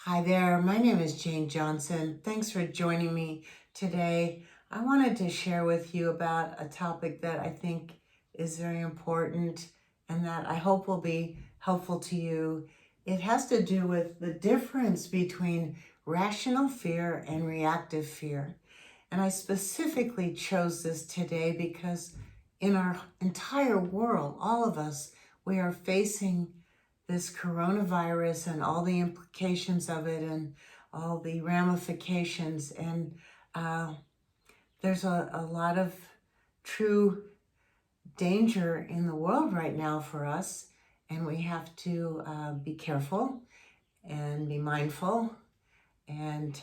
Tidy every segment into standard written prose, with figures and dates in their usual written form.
Hi there, my name is Jane Johnson. Thanks for joining me today. I wanted to share with you about a topic that I think is very important and that I hope will be helpful to you. It has to do with the difference between rational fear and reactive fear. And I specifically chose this today because in our entire world, all of us, we are facing this coronavirus and all the implications of it and all the ramifications. And uh, there's a lot of true danger in the world right now for us. And we have to be careful and be mindful, and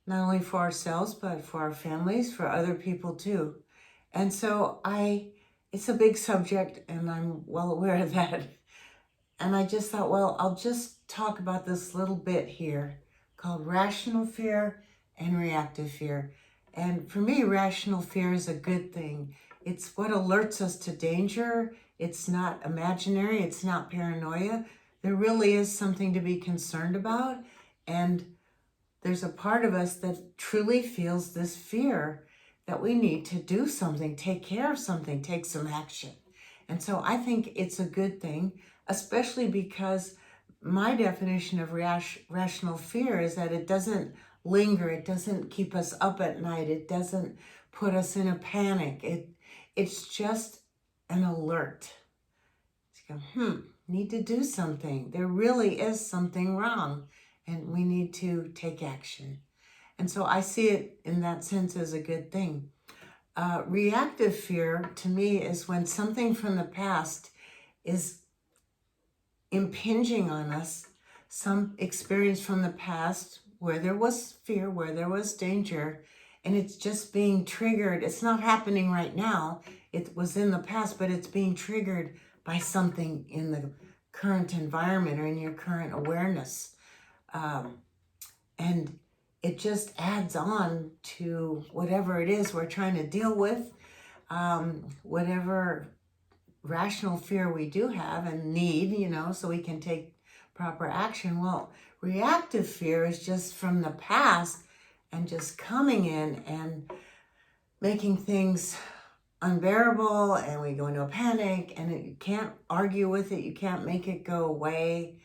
not only for ourselves, but for our families, for other people too. And so it's a big subject and I'm well aware of that. And I just thought, well, I'll just talk about this little bit here called rational fear and reactive fear. And for me, rational fear is a good thing. It's what alerts us to danger. It's not imaginary. It's not paranoia. There really is something to be concerned about. And there's a part of us that truly feels this fear that we need to do something, take care of something, take some action. And so I think it's a good thing, especially because my definition of rational fear is that it doesn't linger, it doesn't keep us up at night, it doesn't put us in a panic. It's just an alert. You go, need to do something. There really is something wrong, and we need to take action. And so I see it in that sense as a good thing. Reactive fear to me is when something from the past is impinging on us, some experience from the past where there was fear, where there was danger, and it's just being triggered. It's not happening right now. It was in the past, but it's being triggered by something in the current environment or in your current awareness. And it just adds on to whatever it is we're trying to deal with, whatever rational fear we do have and need, so we can take proper action. Well, reactive fear is just from the past and just coming in and making things unbearable, and we go into a panic, and you can't argue with it. You can't make it go away.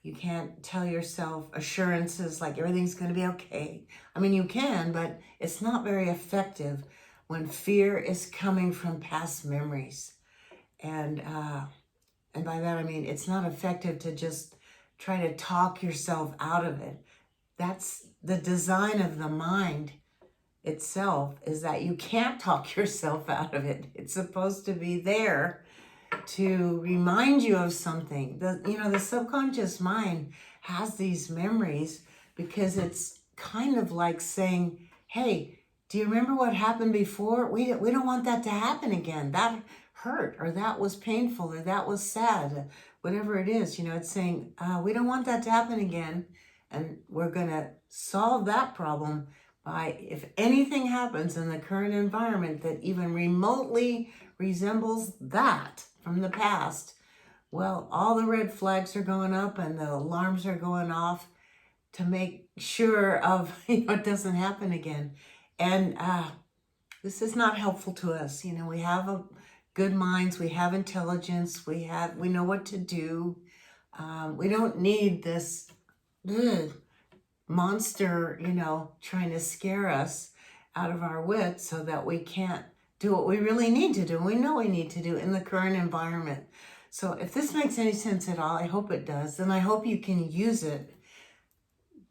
You can't tell yourself assurances like everything's going to be okay. I mean, you can, but it's not very effective when fear is coming from past memories. And by that I mean it's not effective to just try to talk yourself out of it. That's the design of the mind itself, is that you can't talk yourself out of it. It's supposed to be there to remind you of something. The subconscious mind has these memories because it's kind of like saying, hey, do you remember what happened before? We don't want that to happen again. That hurt, or that was painful, or that was sad, whatever it is. It's saying, we don't want that to happen again. And we're going to solve that problem by, if anything happens in the current environment that even remotely resembles that from the past, well, all the red flags are going up and the alarms are going off to make sure of, it doesn't happen again. And this is not helpful to us. We have good minds, we have intelligence, we know what to do. We don't need this monster, trying to scare us out of our wits so that we can't do what we really need to do. We know we need to do in the current environment. So if this makes any sense at all, I hope it does, and I hope you can use it.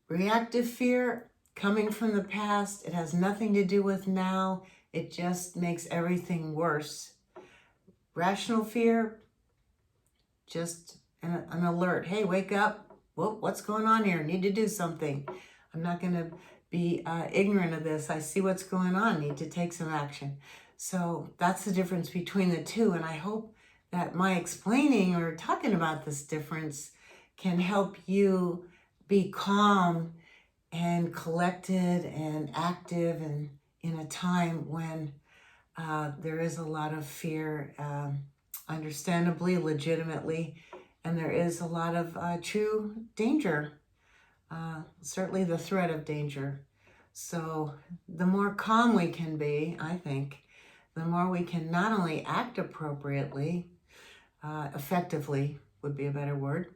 Reactive fear coming from the past, it has nothing to do with now. It just makes everything worse. Rational fear, just an alert. Hey, wake up. Whoa, what's going on here? Need to do something. I'm not going to be ignorant of this. I see what's going on. Need to take some action. So that's the difference between the two. And I hope that my explaining or talking about this difference can help you be calm and collected and active, and in a time when there is a lot of fear, understandably, legitimately, and there is a lot of true danger certainly the threat of danger. So the more calm we can be, I think, the more we can not only act appropriately, effectively would be a better word,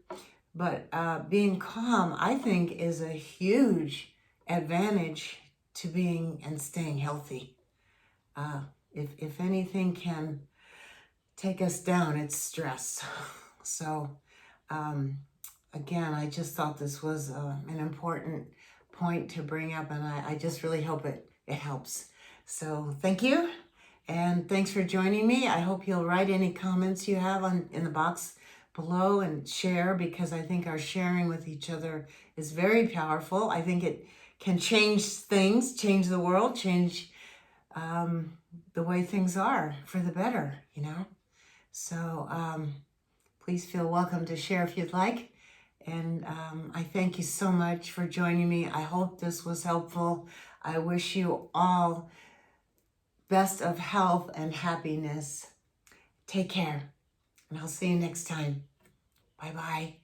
but being calm, I think, is a huge advantage to being and staying healthy. Uh, if anything can take us down, it's stress. So, um, again, I just thought this was an important point to bring up, and I just really hope it helps. So thank you, and thanks for joining me. I hope you'll write any comments you have in the box below and share, because I think our sharing with each other is very powerful. I think it can change things, change the world, change the way things are for the better, So please feel welcome to share if you'd like. And I thank you so much for joining me. I hope this was helpful. I wish you all best of health and happiness. Take care, and I'll see you next time. Bye-bye.